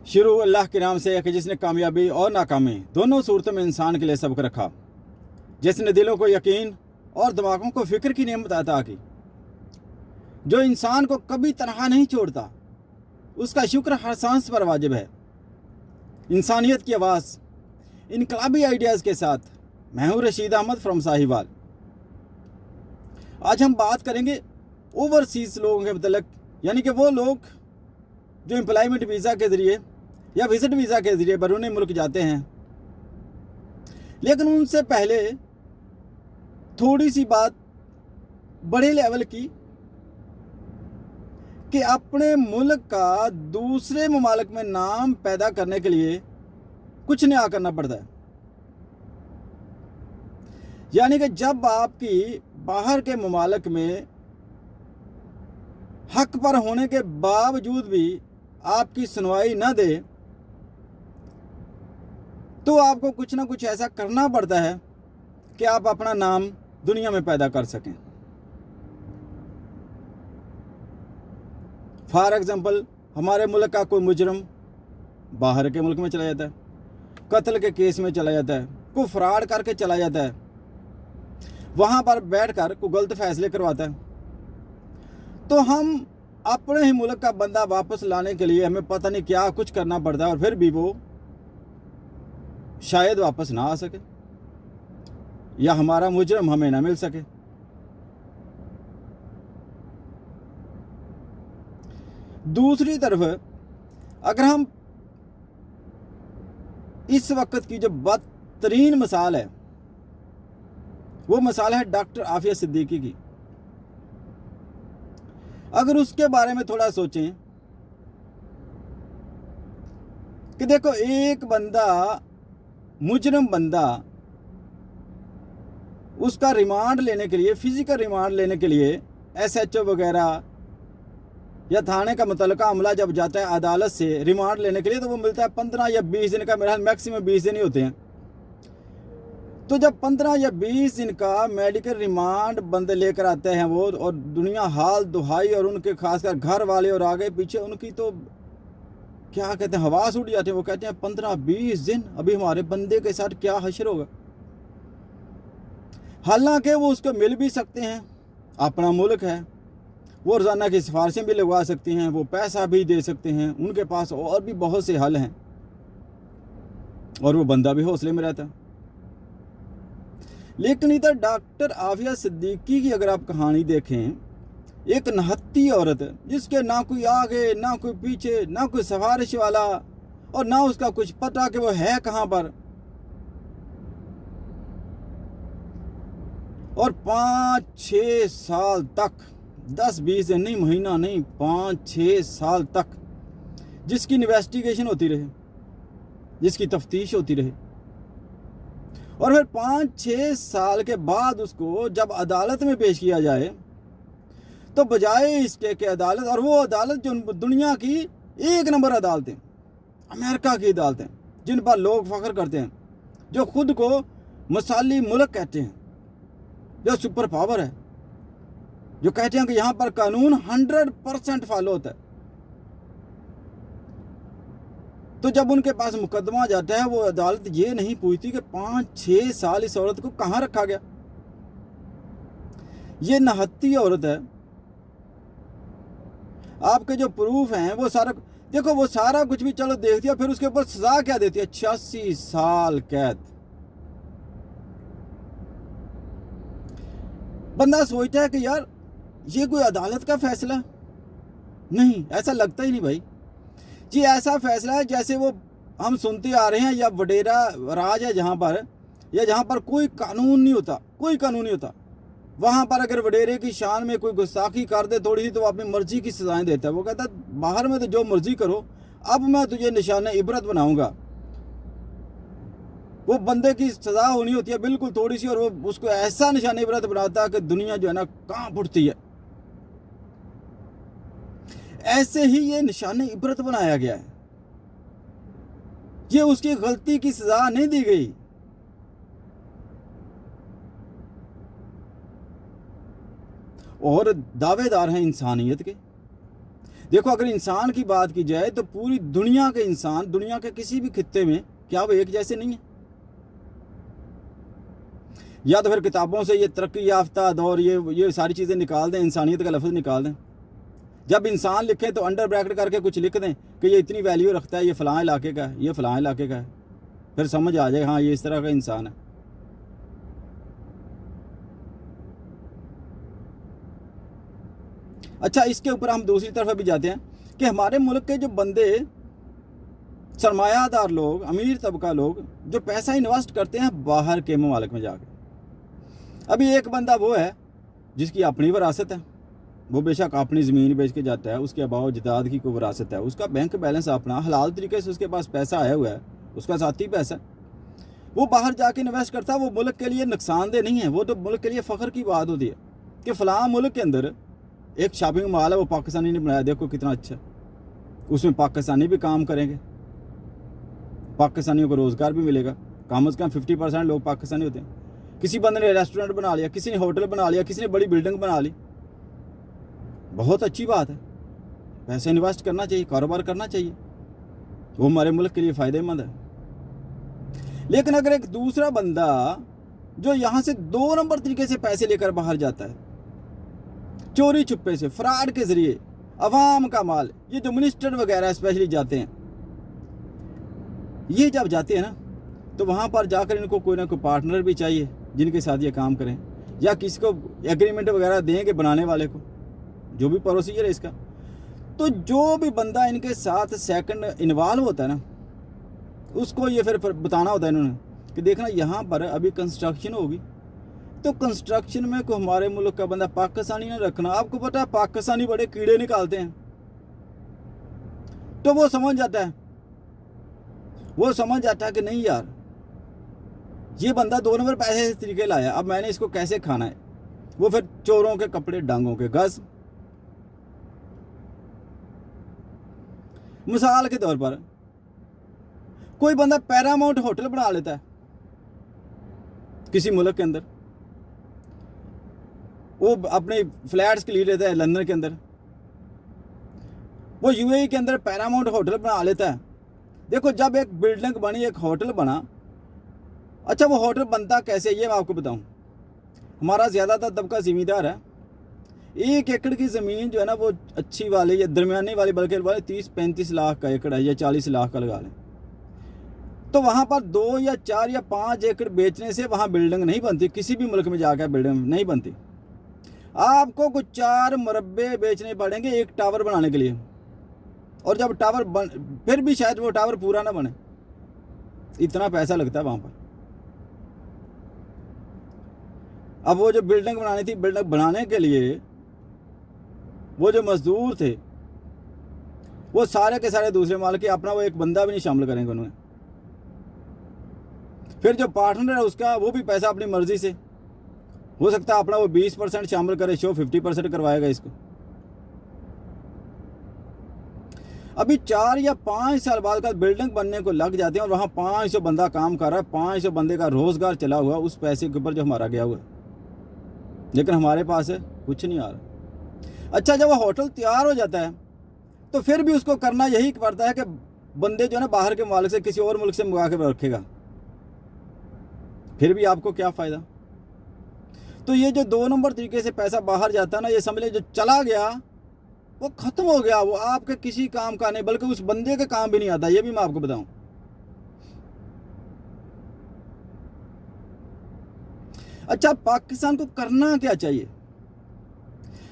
शुरू अल्लाह के नाम से कि जिसने कामयाबी और नाकामी दोनों सूरतों में इंसान के लिए सबक रखा, जिसने दिलों को यकीन और दिमागों को फिक्र की नेमत अता की, जो इंसान को कभी तनहा नहीं छोड़ता, उसका शुक्र हर सांस पर वाजिब है। इंसानियत की आवाज़, इनकलाबी आइडियाज़ के साथ मैं हूँ रशीद अहमद फ्रॉम साहिवाल। आज हम बात करेंगे ओवरसीज़ लोगों के मतलब, यानी कि वो लोग जो एम्प्लॉयमेंट वीज़ा के ज़रिए या विजिट वीज़ा के ज़रिए बैरून मुल्क जाते हैं। लेकिन उनसे पहले थोड़ी सी बात बड़े लेवल की कि अपने मुल्क का दूसरे ममालिक में नाम पैदा करने के लिए कुछ नया करना पड़ता है। यानी कि जब आपकी बाहर के ममालिक में हक पर होने के बावजूद भी आपकी सुनवाई न दे, तो आपको कुछ ना कुछ ऐसा करना पड़ता है कि आप अपना नाम दुनिया में पैदा कर सकें। फॉर एग्जांपल, हमारे मुल्क का कोई मुजरम बाहर के मुल्क में चला जाता है, कत्ल के केस में चला जाता है, कोई फ्रॉड करके चला जाता है, वहाँ पर बैठकर कोई गलत फैसले करवाता है, तो हम अपने ही मुल्क का बंदा वापस लाने के लिए हमें पता नहीं क्या कुछ करना पड़ता है, और फिर भी वो शायद वापस ना आ सके या हमारा मुजरम हमें ना मिल सके। दूसरी तरफ अगर हम इस वक्त की जो बदतरीन मिसाल है, वो मिसाल है डॉक्टर आफिया सिद्दीकी की। अगर उसके बारे में थोड़ा सोचें कि देखो, एक बंदा, मुजरम बंदा, उसका रिमांड लेने के लिए, फिजिकल रिमांड लेने के लिए एसएचओ वगैरह या थाने का मुतल्लिका अमला जब जाता है अदालत से रिमांड लेने के लिए, तो वो मिलता है 15 या 20 दिन का। मेरा ख्याल मैक्सिमम 20 दिन ही होते हैं। तो जब 15 या 20 दिन का मेडिकल रिमांड बंदे लेकर आते हैं वो, और दुनिया हाल दुहाई, और उनके खासकर घर वाले और आगे पीछे उनकी तो क्या कहते हैं, हवास उड़ जाते हैं। वो कहते हैं 15-20 दिन, अभी हमारे बंदे के साथ क्या हशर होगा। हालांकि वो उसको मिल भी सकते हैं, अपना मुल्क है, वो रोज़ाना की सिफारिशें भी लगवा सकती हैं, वो पैसा भी दे सकते हैं, उनके पास और भी बहुत से हल हैं, और वो बंदा भी हौसले में रहता है। लेकिन इधर डॉक्टर आफिया सिद्दीकी की अगर आप कहानी देखें, एक नहत्ती औरत जिसके ना कोई आगे ना कोई पीछे, ना कोई सिफारिश वाला, और ना उसका कुछ पता कि वो है कहाँ पर, और 5-6 साल तक, 10-20 दिन नहीं, महीना नहीं, 5-6 साल तक जिसकी इन्वेस्टिगेशन होती रहे, जिसकी तफ्तीश होती रहे, और फिर 5-6 साल के बाद उसको जब अदालत में पेश किया जाए, तो बजाय इसके कि अदालत, और वो अदालत जो दुनिया की एक नंबर अदालतें, अमेरिका की अदालतें, जिन पर लोग फख्र करते हैं, जो खुद को मसाली मुल्क कहते हैं, जो सुपर पावर है, जो कहते हैं कि यहाँ पर कानून 100% फॉलो होता है, तो जब उनके पास मुकदमा जाता है, वो अदालत ये नहीं पूछती कि 5-6 साल इस औरत को कहाँ रखा गया। ये नहत्ती औरत है। आपके जो प्रूफ हैं वो सारा, देखो, वो सारा कुछ भी चलो देख दिया, फिर उसके ऊपर सजा क्या देती है, 86 साल कैद। बंदा सोचता है कि यार ये कोई अदालत का फैसला नहीं, ऐसा लगता ही नहीं भाई जी। ऐसा फैसला है जैसे वो हम सुनते आ रहे हैं, या वडेरा राज है जहाँ पर, या जहाँ पर कोई कानून नहीं होता, कोई कानून नहीं होता, वहाँ पर अगर वडेरे की शान में कोई गुस्ताखी कर दे थोड़ी सी, तो वो अपनी मर्जी की सजाएं देता है। वो कहता है बाहर में तो जो मर्जी करो, अब मैं तुझे निशान इबरत बनाऊंगा। वो बंदे की सजा होनी होती है बिल्कुल थोड़ी सी, और वो उसको ऐसा निशान इबरत बनाता है कि दुनिया जो है ना कांप उठती है। ऐसे ही ये निशान इबरत बनाया गया है। ये उसकी गलती की सजा नहीं दी गई। और दावेदार हैं इंसानियत के, देखो अगर इंसान की बात की जाए तो पूरी दुनिया के इंसान दुनिया के किसी भी खित्ते में क्या वो एक जैसे नहीं है? या तो फिर किताबों से ये तरक्की याफ्ता दौर ये सारी चीज़ें निकाल दें, इंसानियत का लफ्ज़ निकाल दें। जब इंसान लिखें तो अंडर ब्रैकेट करके कुछ लिख दें कि ये इतनी वैल्यू रखता है, ये फ़लाँ इलाके का है, ये फ़लाँ इलाके का है, फिर समझ आ जाए हाँ ये इस तरह का इंसान है। अच्छा, इसके ऊपर हम दूसरी तरफ भी जाते हैं कि हमारे मुल्क के जो बंदे सरमायादार लोग, अमीर तबका लोग जो पैसा इन्वेस्ट करते हैं बाहर के ममालिक में जाके। अभी एक बंदा वो है जिसकी अपनी विरासत है, वो बेशक अपनी ज़मीन बेच के जाता है, उसके अबाव जदाद की कोई विरासत है, उसका बैंक बैलेंस अपना हलाल तरीके से उसके पास पैसा आया हुआ है, उसका ज़ाती पैसा, वो बाहर जाके इन्वेस्ट करता है। वो मुल्क के लिए नुकसानदेह नहीं है, वो तो मुल्क के लिए फ़ख्र की बात होती है कि फ़लाँ मुल्क के अंदर एक शॉपिंग मॉल है, वो पाकिस्तानी ने बनाया, देखो कितना अच्छा, उसमें पाकिस्तानी भी काम करेंगे, पाकिस्तानियों को रोज़गार भी मिलेगा। कम से कम 50% लोग पाकिस्तानी होते हैं। किसी बंदे ने रेस्टोरेंट बना लिया, किसी ने होटल बना लिया, किसी ने बड़ी बिल्डिंग बना ली, बहुत अच्छी बात है, पैसे इन्वेस्ट करना चाहिए, कारोबार करना चाहिए, वो हमारे मुल्क के लिए फ़ायदेमंद है। लेकिन अगर एक दूसरा बंदा जो यहाँ से 2 नंबर तरीके से पैसे लेकर बाहर जाता है, चोरी छुपे से, फ्रॉड के ज़रिए अवाम का माल, ये जो मिनिस्टर वगैरह स्पेशली जाते हैं, ये जब जाते हैं ना तो वहाँ पर जाकर इनको कोई ना कोई पार्टनर भी चाहिए जिनके साथ ये काम करें, या किसी को एग्रीमेंट वगैरह देंगे बनाने वाले को, जो भी प्रोसीजर है इसका। तो जो भी बंदा इनके साथ सेकंड इन्वॉल्व होता है ना, उसको ये फिर बताना होता है इन्होंने कि देखना यहाँ पर अभी कंस्ट्रक्शन होगी, तो कंस्ट्रक्शन में को हमारे मुल्क का बंदा पाकिस्तानी ना रखना। आपको पता है पाकिस्तानी बड़े कीड़े निकालते हैं, तो वो समझ जाता है, वो समझ जाता है कि नहीं यार ये बंदा 2 नंबर पैसे इस तरीके लाया, अब मैंने इसको कैसे खाना है। वो फिर चोरों के कपड़े डांगों के गज। मिसाल के तौर पर कोई बंदा पैरामाउंट होटल बना लेता है किसी मुल्क के अंदर, वो अपने फ्लैट्स के लिए लेता है लंदन के अंदर, वो यूएई के अंदर पैरामाउंट होटल बना लेता है। देखो जब एक बिल्डिंग बनी, एक होटल बना, अच्छा वो होटल बनता कैसे ये मैं आपको बताऊं। हमारा ज़्यादातर तबका ज़मींदार है, 1 एकड़ की ज़मीन जो है ना वो अच्छी वाली या दरमियानी वाली, बल्कि वाले 30-35 लाख का एकड़ है या 40 लाख का लगा लें, तो वहाँ पर 2 या 4 या 5 एकड़ बेचने से वहाँ बिल्डिंग नहीं बनती। किसी भी मुल्क में जाकर बिल्डिंग नहीं बनती। आपको कुछ 4 मुरब्बे बेचने पड़ेंगे एक टावर बनाने के लिए, और जब टावर फिर भी शायद वो टावर पूरा ना बने, इतना पैसा लगता है वहाँ पर। अब वो जो बिल्डिंग बनानी थी, बिल्डिंग बनाने के लिए वो जो मजदूर थे वो सारे के सारे दूसरे माल के, अपना वो एक बंदा भी नहीं शामिल करेंगे उन्होंने। फिर जो पार्टनर है उसका वो भी पैसा अपनी मर्जी से, हो सकता है अपना वो 20% शामिल करे, शो 50% करवाएगा इसको। अभी 4 या 5 साल बाद का बिल्डिंग बनने को लग जाते हैं और वहाँ 500 बंदा काम कर रहा है, 500 बंदे का रोज़गार चला हुआ उस पैसे के ऊपर जो हमारा गया हुआ है, लेकिन हमारे पास है कुछ नहीं आ रहा। अच्छा जब वो होटल तैयार हो जाता है तो फिर भी उसको करना यही पड़ता है कि बंदे जो है ना बाहर के मालिक से किसी और मुल्क से मंगा के रखेगा, फिर भी आपको क्या फ़ायदा। तो ये जो 2 नंबर तरीके से पैसा बाहर जाता है ना, ये समझ ले जो चला गया वो ख़त्म हो गया, वो आपके किसी काम का नहीं, बल्कि उस बंदे के काम भी नहीं आता। ये भी मैं आपको बताऊं। अच्छा पाकिस्तान को करना क्या चाहिए?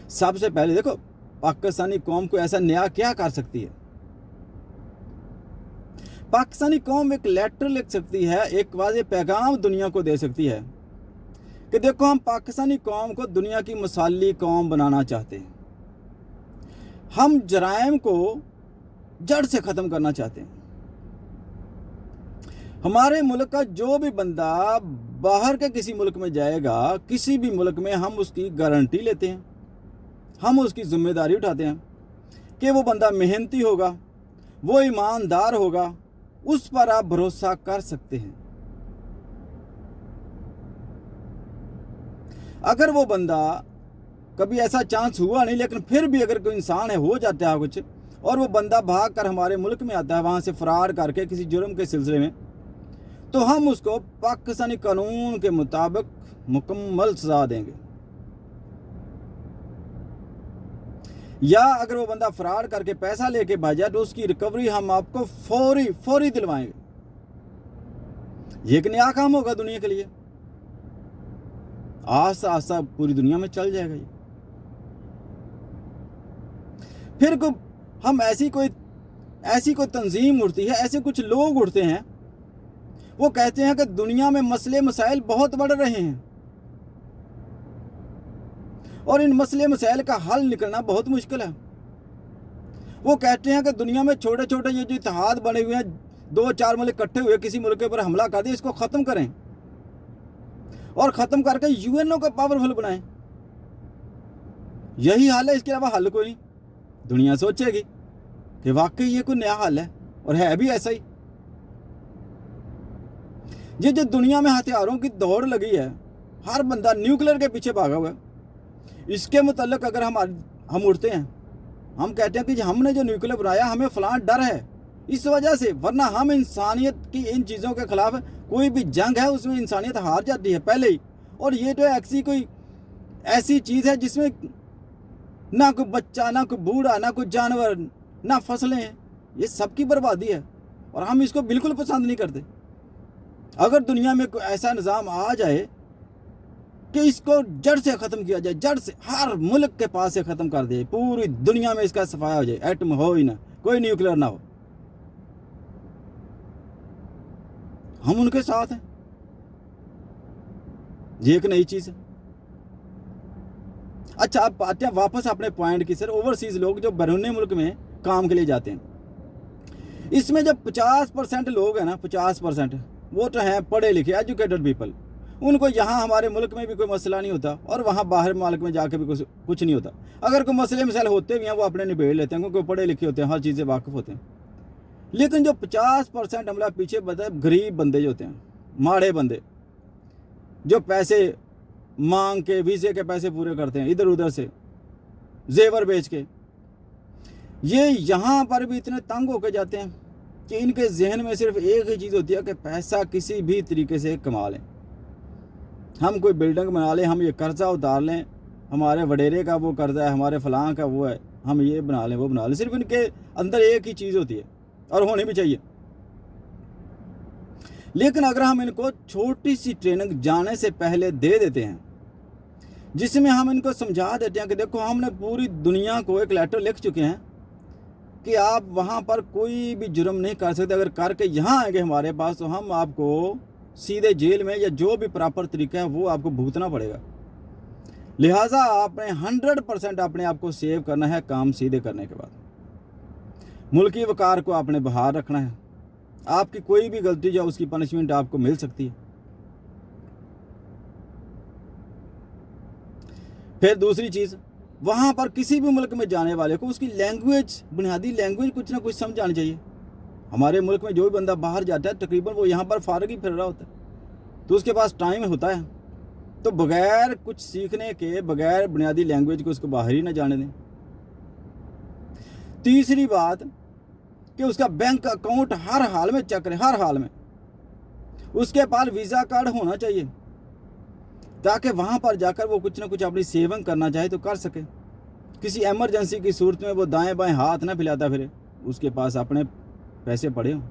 सबसे पहले देखो पाकिस्तानी कौम को ऐसा नया क्या कर सकती है। पाकिस्तानी कौम एक लेटर लिख सकती है, एक वाज़ेह पैगाम दुनिया को दे सकती है कि देखो हम पाकिस्तानी कौम को दुनिया की मिसाली कौम बनाना चाहते हैं, हम जराइम को जड़ से ख़त्म करना चाहते हैं। हमारे मुल्क का जो भी बंदा बाहर के किसी मुल्क में जाएगा, किसी भी मुल्क में, हम उसकी गारंटी लेते हैं, हम उसकी जिम्मेदारी उठाते हैं कि वो बंदा मेहनती होगा, वो ईमानदार होगा, उस पर आप भरोसा कर सकते हैं। अगर वो बंदा कभी ऐसा चांस हुआ नहीं, लेकिन फिर भी अगर कोई इंसान है हो जाता है कुछ, اور وہ بندہ بھاگ کر ہمارے ملک میں آتا ہے وہاں سے فرار کر کے کسی جرم کے سلسلے میں، تو ہم اس کو پاکستانی قانون کے مطابق مکمل سزا دیں گے۔ یا اگر وہ بندہ فرار کر کے پیسہ لے کے بھاجا تو اس کی ریکوری ہم آپ کو فوری دلوائیں گے۔ یہ ایک نیا کام ہوگا دنیا کے لیے، آہستہ آہستہ پوری دنیا میں چل جائے گا یہ۔ پھر ہم ایسی کوئی تنظیم اٹھتی ہے، ایسے کچھ لوگ اٹھتے ہیں، وہ کہتے ہیں کہ دنیا میں مسئلے مسائل بہت بڑھ رہے ہیں اور ان مسئلے مسائل کا حل نکلنا بہت مشکل ہے۔ وہ کہتے ہیں کہ دنیا میں چھوٹے چھوٹے یہ جو اتحاد بنے ہوئے ہیں، 2-4 ملک اکٹھے ہوئے کسی ملک پر حملہ کر دیں، اس کو ختم کریں اور ختم کر کے UN کو پاورفل بنائیں۔ یہی حل ہے، اس کے علاوہ حل کوئی نہیں۔ دنیا سوچے گی کہ واقعی یہ کوئی نیا حل ہے، اور ہے بھی ایسا ہی۔ یہ جو دنیا میں ہتھیاروں کی دوڑ لگی ہے، ہر بندہ نیوکلیر کے پیچھے بھاگا ہوا ہے، اس کے متعلق اگر ہم اٹھتے ہیں، ہم کہتے ہیں کہ ہم نے جو نیوکلیر بنایا ہمیں فلاں ڈر ہے اس وجہ سے، ورنہ ہم انسانیت کی ان چیزوں کے خلاف کوئی بھی جنگ ہے اس میں انسانیت ہار جاتی ہے پہلے ہی۔ اور یہ تو ایسی چیز ہے جس میں نہ کوئی بچہ، نہ کوئی بوڑھا، نہ کوئی جانور، نہ فصلیں ہیں، یہ سب کی بربادی ہے، اور ہم اس کو بالکل پسند نہیں کرتے۔ اگر دنیا میں کوئی ایسا نظام آ جائے کہ اس کو جڑ سے ختم کیا جائے، جڑ سے ہر ملک کے پاس سے ختم کر دے، پوری دنیا میں اس کا صفایا ہو جائے، ایٹم ہو ہی نہ، کوئی نیوکلیر نہ ہو، ہم ان کے ساتھ ہیں۔ یہ ایک نئی چیز ہے۔ اچھا، اب آتے ہیں واپس اپنے پوائنٹ کی۔ سر، اوورسیز لوگ جو بیرون ملک میں کام کے لیے جاتے ہیں، اس میں جب 50% لوگ ہیں نا، 50% وہ تو ہیں پڑھے لکھے ایجوکیٹڈ پیپل، ان کو یہاں ہمارے ملک میں بھی کوئی مسئلہ نہیں ہوتا اور وہاں باہر ملک میں جا کے بھی کچھ نہیں ہوتا۔ اگر کوئی مسئلے مسائل ہوتے بھی ہیں وہ اپنے نبیڑ لیتے ہیں، کیونکہ وہ پڑھے لکھے ہوتے ہیں، ہر چیز سے واقف ہوتے ہیں۔ لیکن جو 50% عملہ پیچھے بتا ہے، غریب بندے جو ہوتے ہیں، ماڑے بندے جو پیسے مانگ کے ویزے کے پیسے پورے کرتے ہیں ادھر ادھر سے زیور بیچ کے، یہ یہاں پر بھی اتنے تنگ ہو کے جاتے ہیں کہ ان کے ذہن میں صرف ایک ہی چیز ہوتی ہے کہ پیسہ کسی بھی طریقے سے کما لیں، ہم کوئی بلڈنگ بنا لیں، ہم یہ قرضہ اتار لیں، ہمارے وڈیرے کا وہ قرضہ ہے، ہمارے فلاں کا وہ ہے، ہم یہ بنا لیں وہ بنا لیں۔ صرف ان کے اندر ایک ہی چیز ہوتی ہے، اور ہونی بھی چاہیے۔ لیکن اگر ہم ان کو چھوٹی سی ٹریننگ جانے سے پہلے دے دیتے ہیں، جس میں ہم ان کو سمجھا دیتے ہیں کہ دیکھو ہم نے پوری دنیا کو ایک لیٹر لکھ چکے ہیں کہ آپ وہاں پر کوئی بھی جرم نہیں کر سکتے، اگر کر کے یہاں آئیں گے ہمارے پاس تو ہم آپ کو سیدھے جیل میں یا جو بھی پراپر طریقہ ہے وہ آپ کو بھگتنا پڑے گا۔ لہٰذا آپ نے 100% اپنے آپ کو سیو کرنا ہے کام سیدھے کرنے کے بعد۔ ملکی وقار کو آپ نے بحال رکھنا ہے، آپ کی کوئی بھی غلطی جو اس کی پنشمنٹ آپ کو مل سکتی ہے۔ پھر دوسری چیز، وہاں پر کسی بھی ملک میں جانے والے کو اس کی لینگویج، بنیادی لینگویج کچھ نہ کچھ سمجھ آنی چاہیے۔ ہمارے ملک میں جو بھی بندہ باہر جاتا ہے تقریباً وہ یہاں پر فارغ ہی پھر رہا ہوتا ہے، تو اس کے پاس ٹائم ہوتا ہے، تو بغیر کچھ سیکھنے کے، بغیر بنیادی لینگویج کو اس کو باہر ہی نہ جانے دیں۔ تیسری بات کہ اس کا بینک اکاؤنٹ ہر حال میں چیک کریں، ہر حال میں اس کے پاس ویزا کارڈ ہونا چاہیے، تاکہ وہاں پر جا کر وہ کچھ نہ کچھ اپنی سیونگ کرنا چاہے تو کر سکے۔ کسی ایمرجنسی کی صورت میں وہ دائیں بائیں ہاتھ نہ پھیلاتا پھرے، اس کے پاس اپنے پیسے پڑے ہوں۔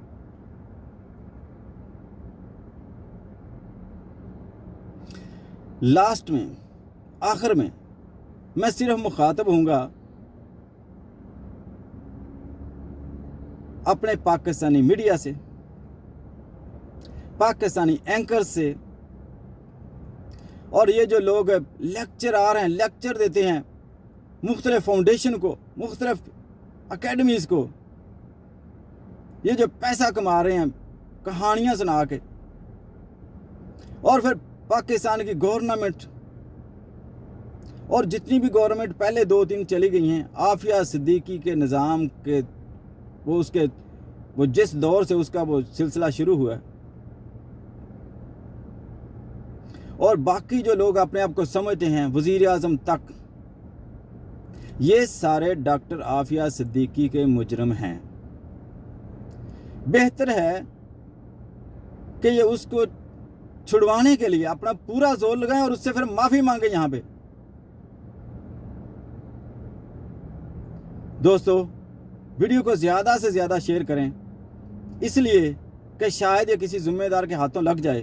لاسٹ میں، آخر میں، میں صرف مخاطب ہوں گا اپنے پاکستانی میڈیا سے، پاکستانی اینکر سے، اور یہ جو لوگ لیکچر آ رہے ہیں، لیکچر دیتے ہیں مختلف فاؤنڈیشن کو، مختلف اکیڈمیز کو، یہ جو پیسہ کما رہے ہیں کہانیاں سنا کے، اور پھر پاکستان کی گورنمنٹ اور جتنی بھی گورنمنٹ پہلے 2-3 چلی گئی ہیں، عافیہ صدیقی کے نظام کے وہ جس دور سے اس کا وہ سلسلہ شروع ہوا ہے، اور باقی جو لوگ اپنے آپ کو سمجھتے ہیں وزیر اعظم تک، یہ سارے ڈاکٹر عافیہ صدیقی کے مجرم ہیں۔ بہتر ہے کہ یہ اس کو چھڑوانے کے لیے اپنا پورا زور لگائیں اور اس سے پھر معافی مانگیں یہاں پہ۔ دوستو، ویڈیو کو زیادہ سے زیادہ شیئر کریں، اس لیے کہ شاید یہ کسی ذمہ دار کے ہاتھوں لگ جائے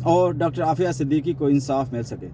اور ڈاکٹر عافیہ صدیقی کو انصاف مل سکے۔